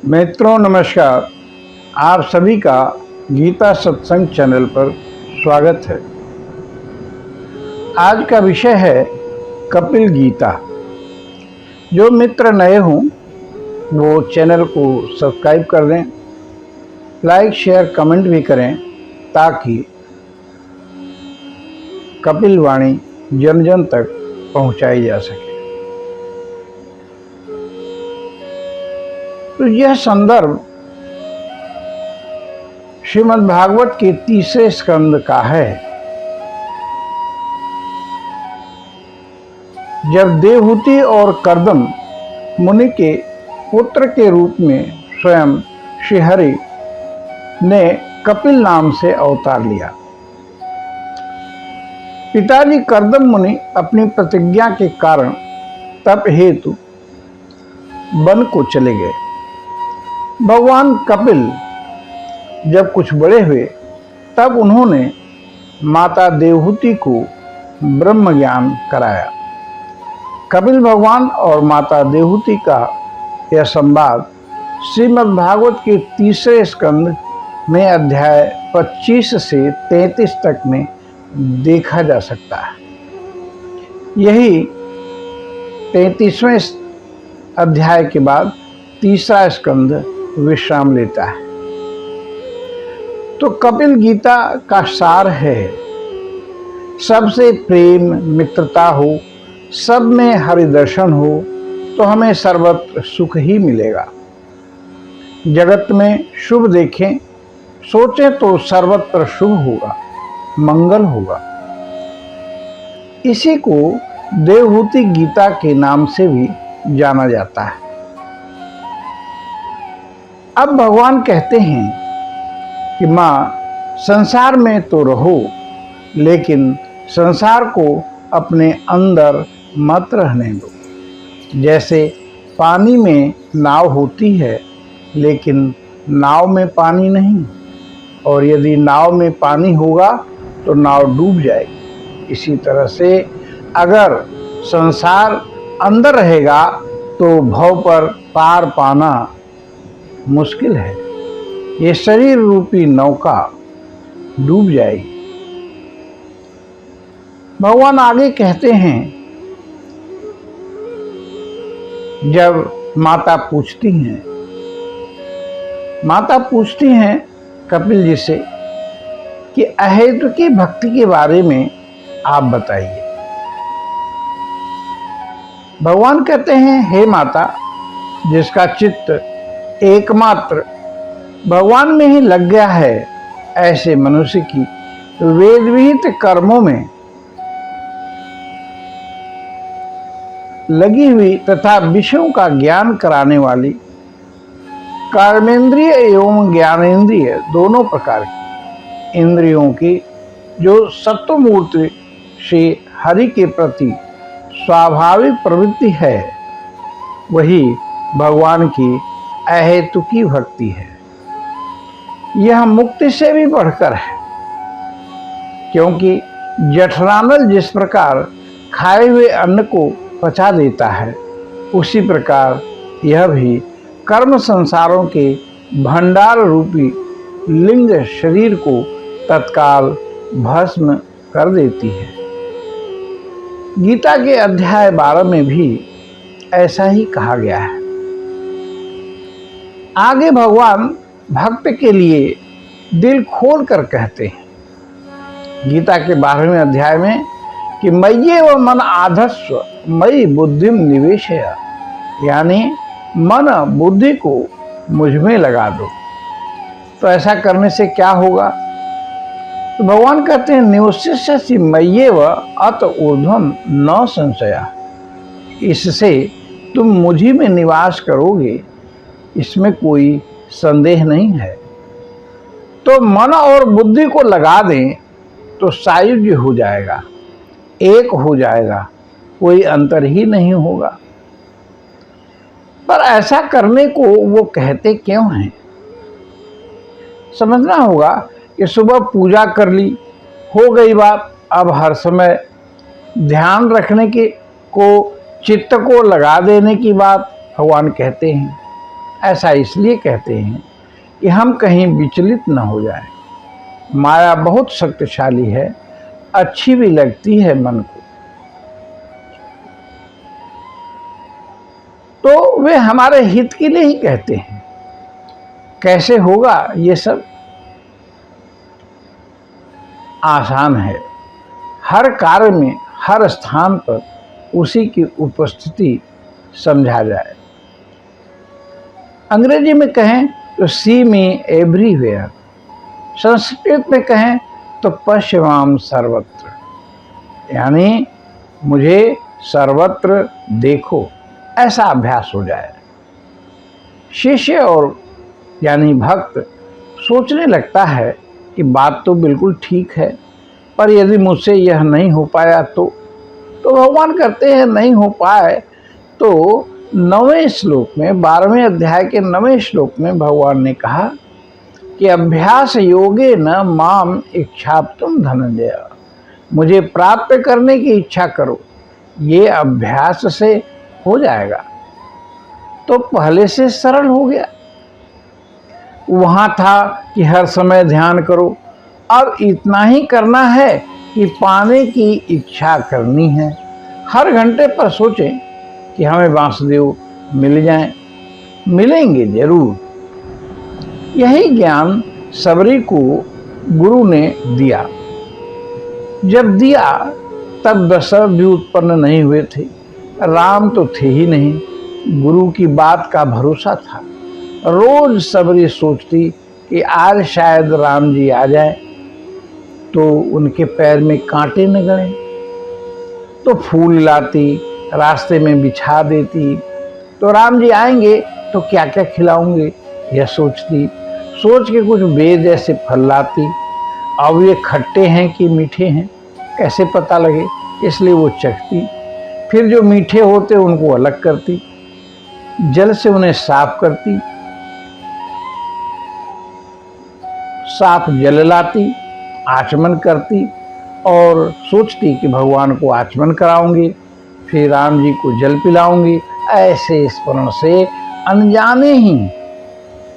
मित्रों नमस्कार। आप सभी का गीता सत्संग चैनल पर स्वागत है। आज का विषय है कपिल गीता। जो मित्र नए हों वो चैनल को सब्सक्राइब कर दें, लाइक शेयर कमेंट भी करें ताकि कपिल वाणी जन जन तक पहुंचाई जा सके। तो यह संदर्भ श्रीमद् भागवत के तीसरे स्कंद का है, जब देवहूति और कर्दम मुनि के पुत्र के रूप में स्वयं श्रीहरि ने कपिल नाम से अवतार लिया। पिताजी कर्दम मुनि अपनी प्रतिज्ञा के कारण तप हेतु वन को चले गए। भगवान कपिल जब कुछ बड़े हुए तब उन्होंने माता देवहूति को ब्रह्म ज्ञान कराया। कपिल भगवान और माता देवहूति का यह संवाद श्रीमद् भागवत के तीसरे स्कंद में अध्याय 25 से 33 तक में देखा जा सकता है। यही 33वें अध्याय के बाद तीसरा स्कंद विश्राम लेता है। तो कपिल गीता का सार है, सबसे प्रेम मित्रता हो, सब में हरिदर्शन हो तो हमें सर्वत्र सुख ही मिलेगा। जगत में शुभ देखें, सोचें तो सर्वत्र शुभ होगा, मंगल होगा। इसी को देवहूति गीता के नाम से भी जाना जाता है। अब भगवान कहते हैं कि माँ, संसार में तो रहो लेकिन संसार को अपने अंदर मत रहने दो। जैसे पानी में नाव होती है लेकिन नाव में पानी नहीं, और यदि नाव में पानी होगा तो नाव डूब जाएगी। इसी तरह से अगर संसार अंदर रहेगा तो भव पर पार पाना मुश्किल है। ये शरीर रूपी नौका डूब जाएगी। भगवान आगे कहते हैं, जब माता पूछती हैं कपिल जी से कि अहेतु की भक्ति के बारे में आप बताइए। भगवान कहते हैं, हे माता, जिसका चित्त एकमात्र भगवान में ही लग गया है, ऐसे मनुष्य की वेद विहित कर्मों में लगी हुई तथा विषयों का ज्ञान कराने वाली कर्मेंद्रिय एवं ज्ञानेंद्रिय दोनों प्रकार की इंद्रियों की जो सत्वमूर्ति श्री हरि के प्रति स्वाभाविक प्रवृत्ति है, वही भगवान की अहेतुकी भक्ति है। यह मुक्ति से भी बढ़कर है, क्योंकि जठरानल जिस प्रकार खाए हुए अन्न को पचा देता है, उसी प्रकार यह भी कर्म संसारों के भंडार रूपी लिंग शरीर को तत्काल भस्म कर देती है। गीता के अध्याय 12 में भी ऐसा ही कहा गया है। आगे भगवान भक्त के लिए दिल खोल कर कहते हैं गीता के 12वें अध्याय में कि मय्येव मन आधस्व मयि बुद्धिम निवेशय, यानी मन बुद्धि को मुझ में लगा दो। तो ऐसा करने से क्या होगा? तो भगवान कहते हैं, निवशिष्यसि मय्येव अत ऊर्ध्वं न संशया, इससे तुम मुझी में निवास करोगे, इसमें कोई संदेह नहीं है। तो मन और बुद्धि को लगा दें तो सायुज्य हो जाएगा, एक हो जाएगा, कोई अंतर ही नहीं होगा। पर ऐसा करने को वो कहते क्यों हैं? समझना होगा कि सुबह पूजा कर ली, हो गई बात, अब हर समय ध्यान रखने की को चित्त को लगा देने की बात भगवान कहते हैं। ऐसा इसलिए कहते हैं कि हम कहीं विचलित न हो जाएं। माया बहुत शक्तिशाली है, अच्छी भी लगती है मन को। तो वे हमारे हित के लिए ही कहते हैं। कैसे होगा ये सब? आसान है। हर कार्य में, हर स्थान पर उसी की उपस्थिति समझा जाए। अंग्रेजी में कहें तो सी मी एवरीवेयर, संस्कृत में कहें तो पश्यमाम सर्वत्र, यानी मुझे सर्वत्र देखो, ऐसा अभ्यास हो जाए। शिष्य और यानी भक्त सोचने लगता है कि बात तो बिल्कुल ठीक है, पर यदि मुझसे यह नहीं हो पाया तो भगवान कहते हैं नहीं हो पाए तो 9वें श्लोक में, 12वें अध्याय के 9वें श्लोक में भगवान ने कहा कि अभ्यास योगे न माम इच्छाप्तुम धनंजय, मुझे प्राप्त करने की इच्छा करो, ये अभ्यास से हो जाएगा। तो पहले से सरल हो गया। वहाँ था कि हर समय ध्यान करो, अब इतना ही करना है कि पाने की इच्छा करनी है। हर घंटे पर सोचें कि हमें वासुदेव मिल जाएं, मिलेंगे जरूर। यही ज्ञान सबरी को गुरु ने दिया। जब दिया तब दशरथ भी उत्पन्न नहीं हुए थे, राम तो थे ही नहीं। गुरु की बात का भरोसा था। रोज सबरी सोचती कि आज शायद राम जी आ जाए तो उनके पैर में कांटे न गड़े, तो फूल लाती, रास्ते में बिछा देती, तो राम जी आएंगे तो क्या क्या खिलाऊंगे, यह सोचती। सोच के कुछ बेर जैसे फल लाती। अब ये खट्टे हैं कि मीठे हैं कैसे पता लगे, इसलिए वो चखती। फिर जो मीठे होते उनको अलग करती, जल से उन्हें साफ करती, साफ जल लाती, आचमन करती और सोचती कि भगवान को आचमन कराऊंगी, फिर राम जी को जल पिलाऊंगी। ऐसे स्मरण से अनजाने ही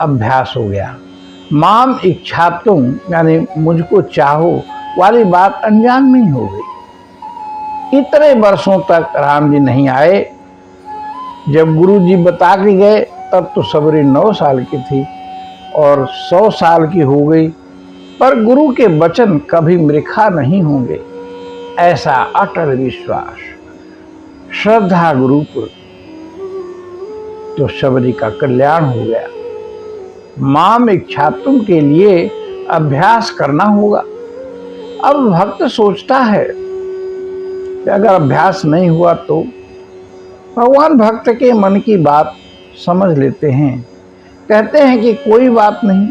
अभ्यास हो गया। माम इच्छाप्तुम यानी मुझको चाहो वाली बात अनजान में ही हो गई। इतने वर्षों तक राम जी नहीं आए। जब गुरु जी बता के गए तब तो सबरी 9 साल की थी और 100 साल की हो गई, पर गुरु के वचन कभी मृखा नहीं होंगे, ऐसा अटल विश्वास, श्रद्धा गुरु पर, तो सबरी का कल्याण हो गया। माम इच्छाप्तुम के लिए अभ्यास करना होगा। अब भक्त सोचता है कि अगर अभ्यास नहीं हुआ तो भगवान भक्त के मन की बात समझ लेते हैं। कहते हैं कि कोई बात नहीं,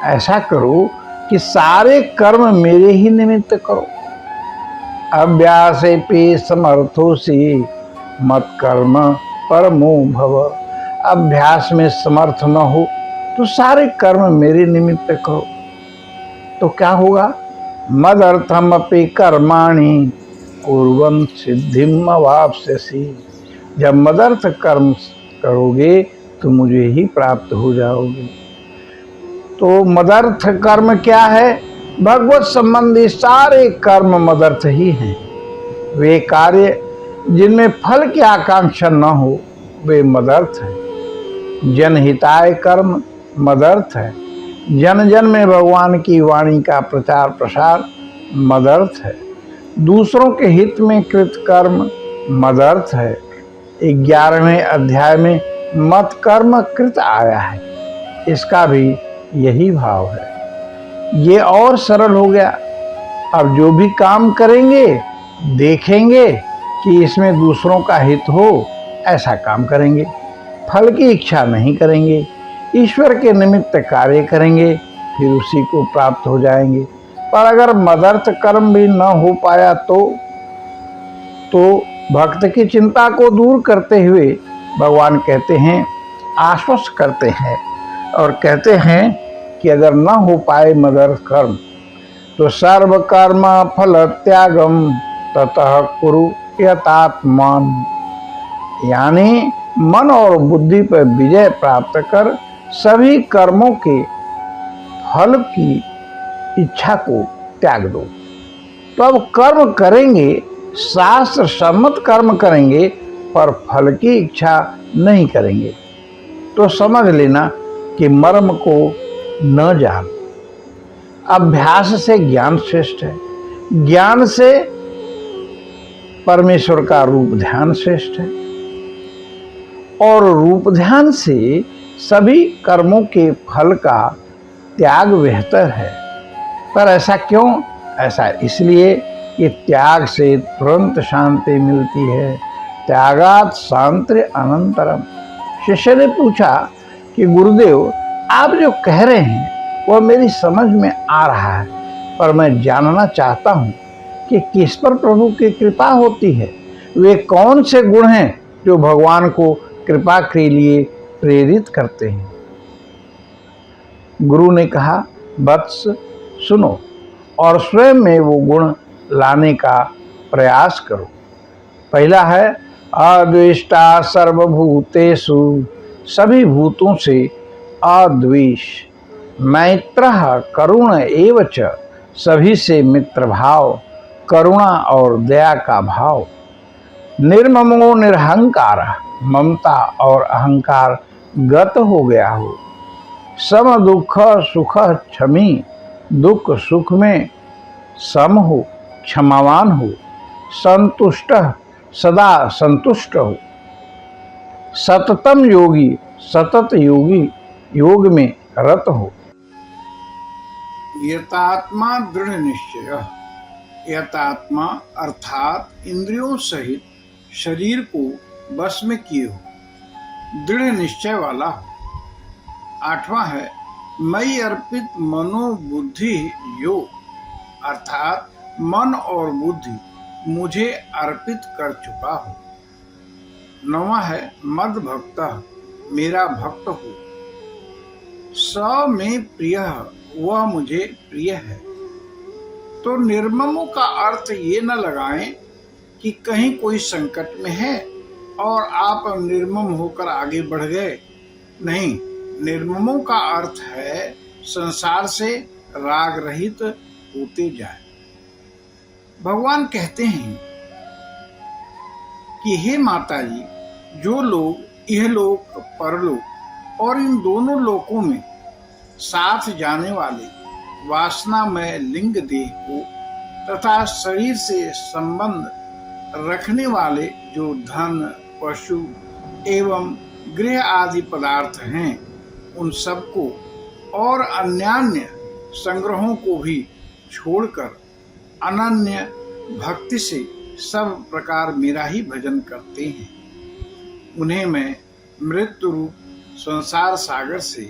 ऐसा करो कि सारे कर्म मेरे ही निमित्त करो। अभ्यास पे समर्थोसी मत कर्म परमो भव। अभ्यास में समर्थ न हो तो सारे कर्म मेरे निमित्त करो। तो क्या होगा? मदर्थम अपि कर्माणि कुर्वन् सिद्धिम अवाप्स्यसि। जब मदर्थ कर्म करोगे तो मुझे ही प्राप्त हो जाओगे। तो मदर्थ कर्म क्या है? भगवत संबंधी सारे कर्म मदर्थ ही हैं। वे कार्य जिनमें फल की आकांक्षा न हो वे मदर्थ हैं। जनहिताय कर्म मदर्थ है। जन जन में भगवान की वाणी का प्रचार प्रसार मदर्थ है। दूसरों के हित में कृत कर्म मदर्थ है। 11वें अध्याय में मत कर्म कृत आया है, इसका भी यही भाव है। ये और सरल हो गया। अब जो भी काम करेंगे देखेंगे कि इसमें दूसरों का हित हो, ऐसा काम करेंगे। फल की इच्छा नहीं करेंगे, ईश्वर के निमित्त कार्य करेंगे, फिर उसी को प्राप्त हो जाएंगे। पर अगर मदर्थ कर्म भी न हो पाया तो भक्त की चिंता को दूर करते हुए भगवान कहते हैं, आश्वस्त करते हैं और कहते हैं कि अगर न हो पाए मदर्थ कर्म तो सर्व कर्म फल त्यागम ततः कुरु यतात्मान। यानी मन और बुद्धि पर विजय प्राप्त कर सभी कर्मों के फल की इच्छा को त्याग दो। तो अब कर्म करेंगे, शास्त्र सम्मत कर्म करेंगे, पर फल की इच्छा नहीं करेंगे तो समझ लेना कि मर्म को न जान। अभ्यास से ज्ञान श्रेष्ठ है, ज्ञान से परमेश्वर का रूप ध्यान श्रेष्ठ है, और रूप ध्यान से सभी कर्मों के फल का त्याग बेहतर है। पर ऐसा क्यों? ऐसा इसलिए कि त्याग से तुरंत शांति मिलती है। त्यागात शांति अनंतरम। शिष्य ने पूछा कि गुरुदेव, आप जो कह रहे हैं वह मेरी समझ में आ रहा है, पर मैं जानना चाहता हूँ कि किस पर प्रभु की कृपा होती है। वे कौन से गुण हैं जो भगवान को कृपा के लिए प्रेरित करते हैं? गुरु ने कहा, वत्स सुनो और स्वयं में वो गुण लाने का प्रयास करो। पहला है अद्वेष्टा सर्वभूतेषु, सभी भूतों से अद्वेष। मैत्रः करुण एव च, सभी से मित्र भाव, करुणा और दया का भाव। निर्ममो निरहंकार, ममता और अहंकार गत हो गया हो। सम दुख सुख क्षमी, दुख सुख में सम हो, क्षमावान हो। संतुष्ट सदा संतुष्ट हो। सततम योगी, सतत योगी योग में रत हो। यतात्मा दृढ़ निश्चय, यतात्मा अर्थात इंद्रियों सहित शरीर को बस में किए हो, दृढ़ निश्चय वाला हो। आठवां है मई अर्पित मनोबुद्धि योग, अर्थात मन और बुद्धि मुझे अर्पित कर चुका हो। नौवां है मद भक्त, मेरा भक्त हो। स में प्रिय, वह मुझे प्रिय है। तो निर्ममों का अर्थ ये न लगाएं कि कहीं कोई संकट में है और आप निर्मम होकर आगे बढ़ गए। नहीं, निर्ममों का अर्थ है संसार से राग रहित होते जाए। भगवान कहते हैं कि हे माता जी, जो लोग इहलोक परलोक और इन दोनों लोकों में साथ जाने वाले वासनामय लिंग देह को तथा शरीर से संबंध रखने वाले जो धन, पशु एवं गृह आदि पदार्थ हैं, उन सबको और अन्यान्य संग्रहों को भी छोड़कर अनन्य भक्ति से सब प्रकार मेरा ही भजन करते हैं, उन्हें मैं मृत्यु रूप संसार सागर से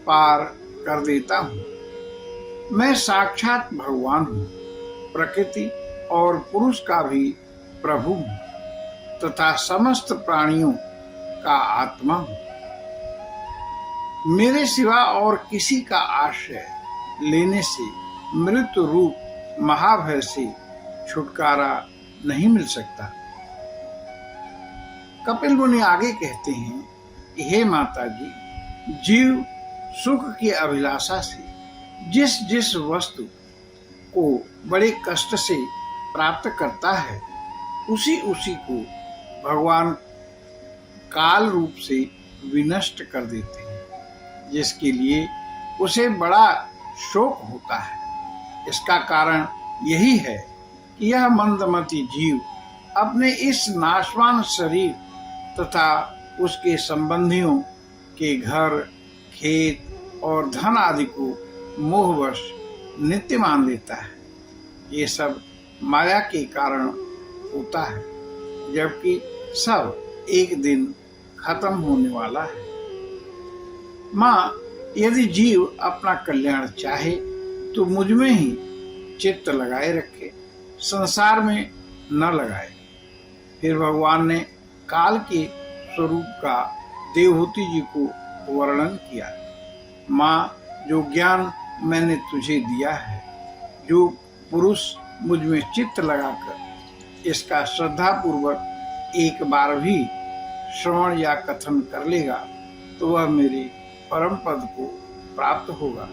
पार कर देता हूँ। मैं साक्षात भगवान हूँ, प्रकृति और पुरुष का भी प्रभु हूँ तथा समस्त प्राणियों का आत्मा हूँ। मेरे सिवा और किसी का आश्रय लेने से मृत्यु रूप महाभय से छुटकारा नहीं मिल सकता। कपिल मुनि आगे कहते हैं कि हे माता जी, जीव सुख की अभिलाषा से जिस जिस वस्तु को बड़े कष्ट से प्राप्त करता है, उसी उसी को भगवान काल रूप से विनष्ट कर देते हैं, जिसके लिए उसे बड़ा शोक होता है। इसका कारण यही है कि यह मंदमती जीव अपने इस नाशवान शरीर तथा उसके संबंधियों के घर, खेत और धन आदि को मोहवश नित्य मान लेता है। ये सब माया के कारण होता है, जबकि सब एक दिन खत्म होने वाला है। माँ, यदि जीव अपना कल्याण चाहे तो मुझ में ही चित्त लगाए रखे, संसार में न लगाए। फिर भगवान ने काल के स्वरूप का देवहूति जी को वर्णन किया। माँ, जो ज्ञान मैंने तुझे दिया है, जो पुरुष मुझ में चित्त लगाकर इसका श्रद्धा पूर्वक एक बार भी श्रवण या कथन कर लेगा तो वह मेरे परम पद को प्राप्त होगा।